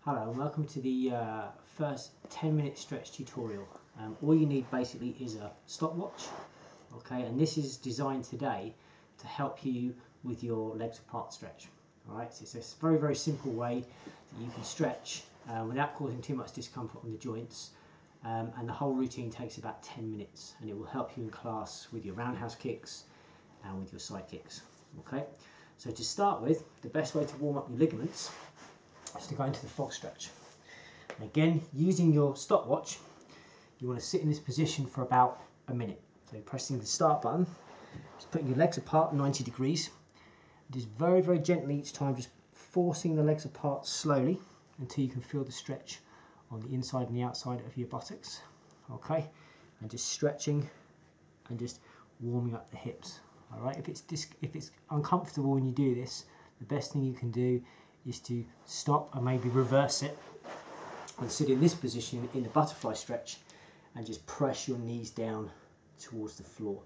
Hello and welcome to the first 10-minute stretch tutorial. All you need basically is a stopwatch, okay, and this is designed today to help you with your legs apart stretch. Alright, so it's a very simple way that you can stretch without causing too much discomfort on the joints, and the whole routine takes about 10 minutes and it will help you in class with your roundhouse kicks and with your side kicks. Okay, so to start with, the best way to warm up your ligaments is to go into the frog stretch. And again, using your stopwatch, you want to sit in this position for about a minute. So pressing the start button, just putting your legs apart 90 degrees. Just very gently each time, just forcing the legs apart slowly until you can feel the stretch on the inside and the outside of your buttocks. Okay, and just stretching and just warming up the hips. All right, if it's uncomfortable when you do this, the best thing you can do is to stop and maybe reverse it and sit in this position in the butterfly stretch and just press your knees down towards the floor.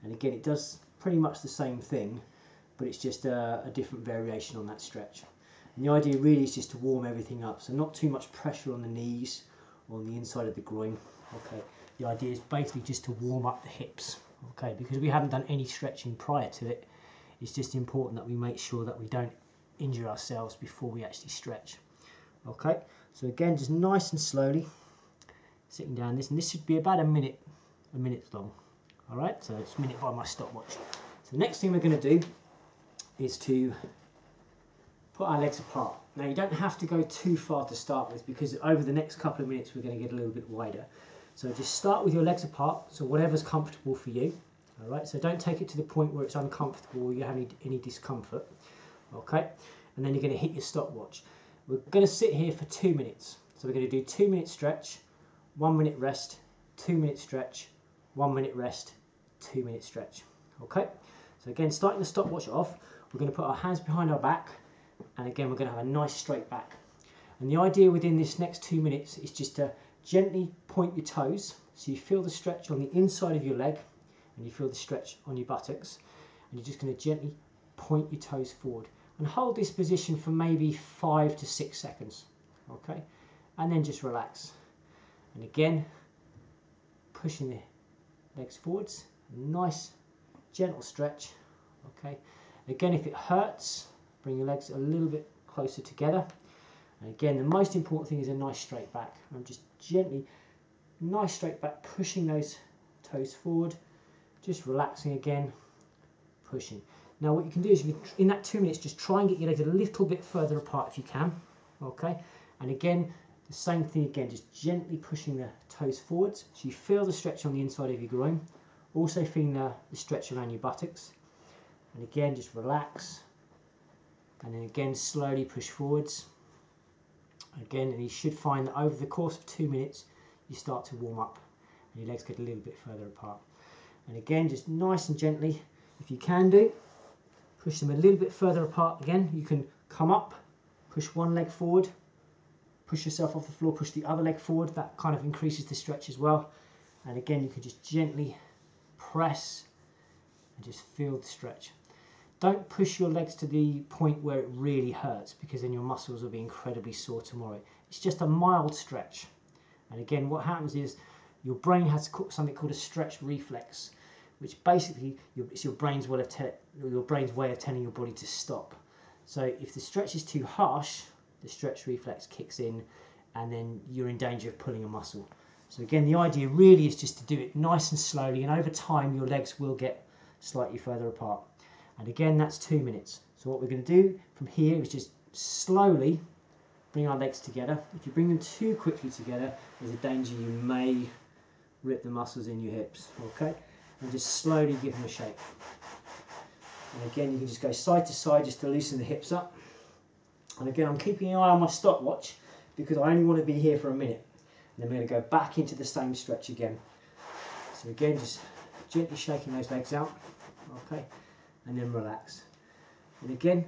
And again, it does pretty much the same thing, but it's just a different variation on that stretch. And the idea really is just to warm everything up, so not too much pressure on the knees or on the inside of the groin. Okay, the idea is basically just to warm up the hips. Okay, because we haven't done any stretching prior to it, it's just important that we make sure that we don't injure ourselves before we actually stretch. Okay, so again, just nice and slowly sitting down this, and this should be about a minute long. All right, so it's a minute by my stopwatch. So the next thing we're going to do is to put our legs apart. Now you don't have to go too far to start with, because over the next couple of minutes we're going to get a little bit wider. So just start with your legs apart, so whatever's comfortable for you. All right, so don't take it to the point where it's uncomfortable or you have any discomfort. Okay, and then you're going to hit your stopwatch. We're going to sit here for 2 minutes. So we're going to do 2 minute stretch, 1 minute rest, 2 minute stretch, 1 minute rest, 2 minute stretch. Okay, so again, starting the stopwatch off, we're going to put our hands behind our back, and again we're going to have a nice straight back. And the idea within this next 2 minutes is just to gently point your toes, so you feel the stretch on the inside of your leg and you feel the stretch on your buttocks, and you're just going to gently point your toes forward and hold this position for maybe 5 to 6 seconds. Okay, and then just relax, and again pushing the legs forwards, nice gentle stretch. Okay, again, if it hurts, bring your legs a little bit closer together, and again the most important thing is a nice straight back. I'm just gently, nice straight back, pushing those toes forward, just relaxing again, pushing. Now what you can do is, in that 2 minutes, just try and get your legs a little bit further apart if you can. Okay, and again the same thing again, just gently pushing the toes forwards so you feel the stretch on the inside of your groin, also feeling the stretch around your buttocks, and again just relax, and then again slowly push forwards again, and you should find that over the course of 2 minutes you start to warm up and your legs get a little bit further apart. And again, just nice and gently, if you can do, push them a little bit further apart. Again, you can come up, push one leg forward, push yourself off the floor, push the other leg forward. That kind of increases the stretch as well. And again, you can just gently press and just feel the stretch. Don't push your legs to the point where it really hurts, because then your muscles will be incredibly sore tomorrow. It's just a mild stretch. And again, what happens is your brain has something called a stretch reflex, which basically it's your brain's way of telling your body to stop. So if the stretch is too harsh, the stretch reflex kicks in, and then you're in danger of pulling a muscle. So again, the idea really is just to do it nice and slowly, and over time your legs will get slightly further apart. And again, that's 2 minutes. So what we're going to do from here is just slowly bring our legs together. If you bring them too quickly together, there's a danger you may rip the muscles in your hips. Okay, and just slowly give them a shake. And again, you can just go side to side just to loosen the hips up. And again, I'm keeping an eye on my stopwatch because I only want to be here for a minute. And then we're going to go back into the same stretch again. So again, just gently shaking those legs out. Okay, and then relax. And again,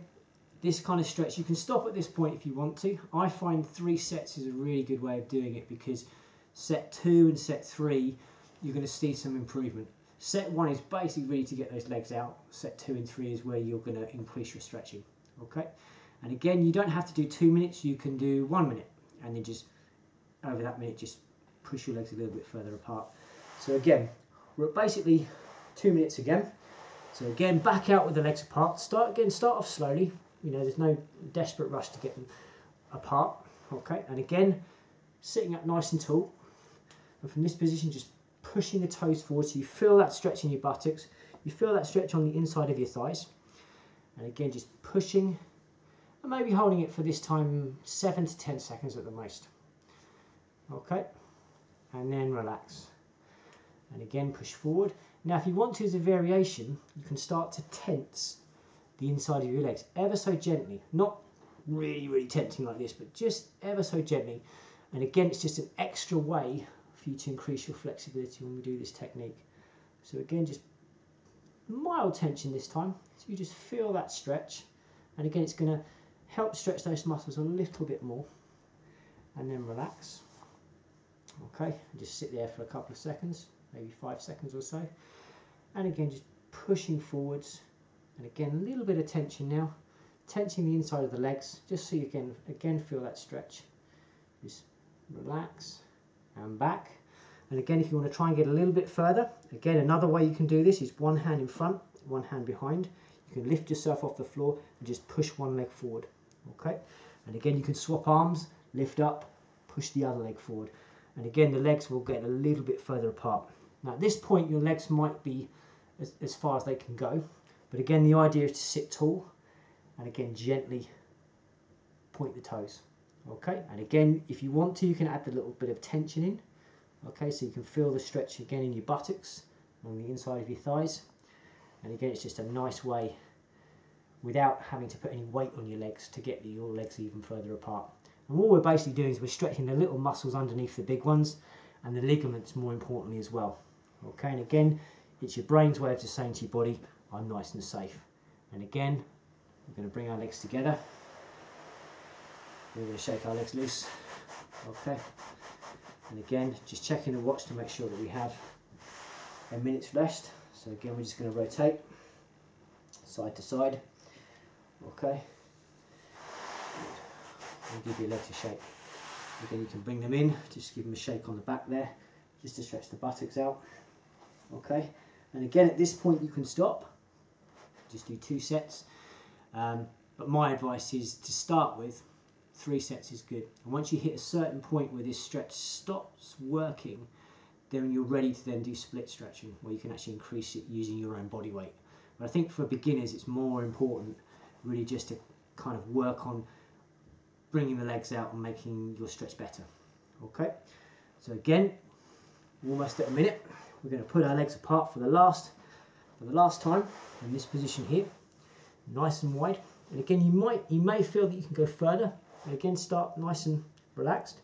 this kind of stretch, you can stop at this point if you want to. I find 3 sets is a really good way of doing it, because set 2 and set 3, you're going to see some improvement. Set 1 is basically really to get those legs out. Set 2 and 3 is where you're going to increase your stretching. Okay, and again, you don't have to do 2 minutes, you can do 1 minute. and then just over that minute just push your legs a little bit further apart. So again, we're at basically 2 minutes again. So again, back out with the legs apart. Start off slowly. You know, there's no desperate rush to get them apart. Okay, and again, sitting up nice and tall. And from this position, just pushing the toes forward so you feel that stretch in your buttocks. You feel that stretch on the inside of your thighs. And again, just pushing and maybe holding it for this time 7 to 10 seconds at the most. Okay, and then relax. And again, push forward. Now, if you want to, as a variation, you can start to tense the inside of your legs ever so gently. Not really tensing like this, but just ever so gently. And again, it's just an extra way for you to increase your flexibility when we do this technique. So again, just mild tension this time. So you just feel that stretch. And again, it's going to help stretch those muscles a little bit more. And then relax. Okay, and just sit there for a couple of seconds, maybe 5 seconds or so. And again, just pushing forwards. And again, a little bit of tension now. Tensing the inside of the legs, just so you can again feel that stretch. Just relax and back. And again, if you want to try and get a little bit further, again, another way you can do this is one hand in front, one hand behind. You can lift yourself off the floor and just push one leg forward. Okay, and again, you can swap arms, lift up, push the other leg forward. And again, the legs will get a little bit further apart. Now at this point, your legs might be as far as they can go. But again, the idea is to sit tall and again, gently point the toes. Okay, and again, if you want to, you can add a little bit of tension in. Okay, so you can feel the stretch again in your buttocks, on the inside of your thighs. And again, it's just a nice way, without having to put any weight on your legs, to get your legs even further apart. And what we're basically doing is we're stretching the little muscles underneath the big ones, and the ligaments more importantly as well. Okay, and again, it's your brain's way of just saying to your body, I'm nice and safe. And again, we're going to bring our legs together. We're going to shake our legs loose. Okay, and again, just checking the watch to make sure that we have a minute's rest. So again, we're just going to rotate side to side. Okay, and give your legs a shake. Again, you can bring them in, just give them a shake on the back there, just to stretch the buttocks out. Okay, and again, at this point you can stop, just do 2 sets. But my advice is to start with 3 sets is good. And once you hit a certain point where this stretch stops working, then you're ready to then do split stretching, where you can actually increase it using your own body weight. But I think for beginners, it's more important really just to kind of work on bringing the legs out and making your stretch better. Okay, so again, almost at a minute. We're going to put our legs apart for the last time in this position here, nice and wide. And again, you may feel that you can go further. And again, start nice and relaxed,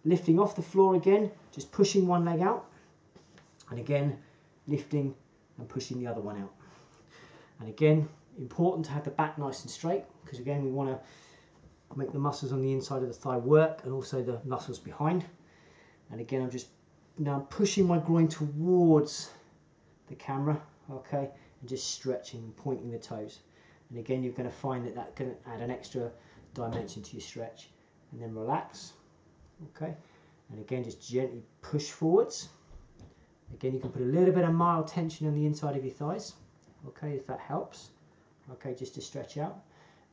lifting off the floor again, just pushing one leg out, and again lifting and pushing the other one out. And again, important to have the back nice and straight, because again, we want to make the muscles on the inside of the thigh work, and also the muscles behind. And again, I'm just now pushing my groin towards the camera, okay, and just stretching and pointing the toes. And again, you're going to find that that's going to add an extra dimension to your stretch. And then relax, okay, and again, just gently push forwards. Again, you can put a little bit of mild tension on the inside of your thighs, okay, if that helps, okay, just to stretch out.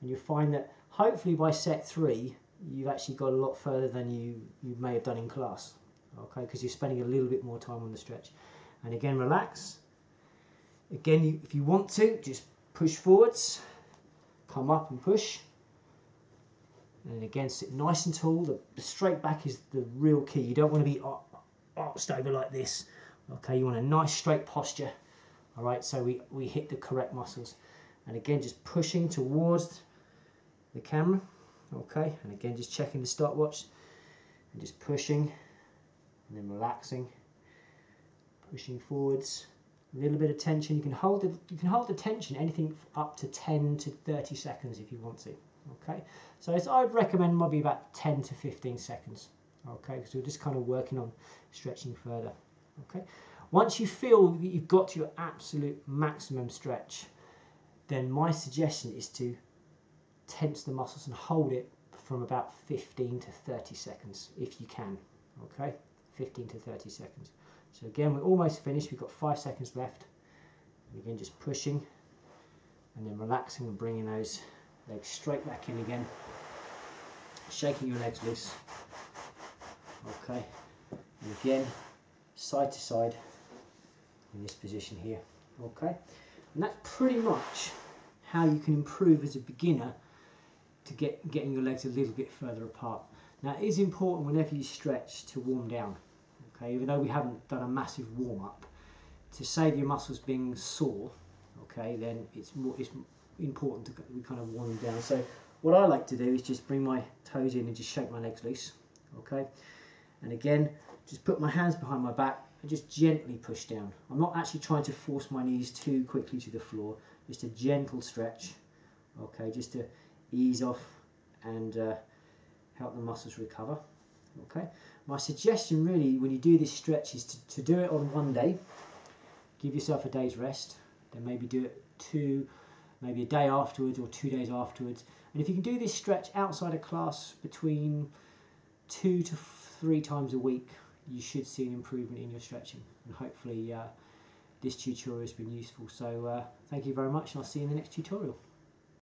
And you'll find that hopefully by set 3, you've actually got a lot further than you may have done in class, okay, because you're spending a little bit more time on the stretch. And again, relax. Again, if you want to, just push forwards, come up and push. And again, sit nice and tall. The straight back is the real key. You don't want to be arched over like this. Okay, you want a nice straight posture. All right, so we hit the correct muscles. And again, just pushing towards the camera. Okay, and again, just checking the stopwatch and just pushing and then relaxing, pushing forwards. A little bit of tension. You can hold the tension anything up to 10 to 30 seconds if you want to. Okay, so I would recommend maybe about 10 to 15 seconds. Okay, because we're just kind of working on stretching further. Okay, once you feel that you've got to your absolute maximum stretch, then my suggestion is to tense the muscles and hold it from about 15 to 30 seconds if you can. Okay, 15 to 30 seconds. So again, we're almost finished. We've got 5 seconds left. And again, just pushing and then relaxing and bringing those legs straight back in again. Shaking your legs loose. Okay, and again, side to side in this position here. Okay, and that's pretty much how you can improve as a beginner to getting your legs a little bit further apart. Now, it is important whenever you stretch to warm down. Okay, even though we haven't done a massive warm up, to save your muscles being sore, okay, then it's important to we kind of warm them down. So what I like to do is just bring my toes in and just shake my legs loose. Okay, and again, just put my hands behind my back and just gently push down. I'm not actually trying to force my knees too quickly to the floor, just a gentle stretch. Okay, just to ease off and help the muscles recover. Okay, my suggestion really when you do this stretch is to do it on one day. Give yourself a day's rest, then maybe do it maybe a day afterwards or 2 days afterwards. And if you can do this stretch outside of class between 2 to 3 times a week, you should see an improvement in your stretching. And hopefully this tutorial has been useful. So thank you very much, and I'll see you in the next tutorial.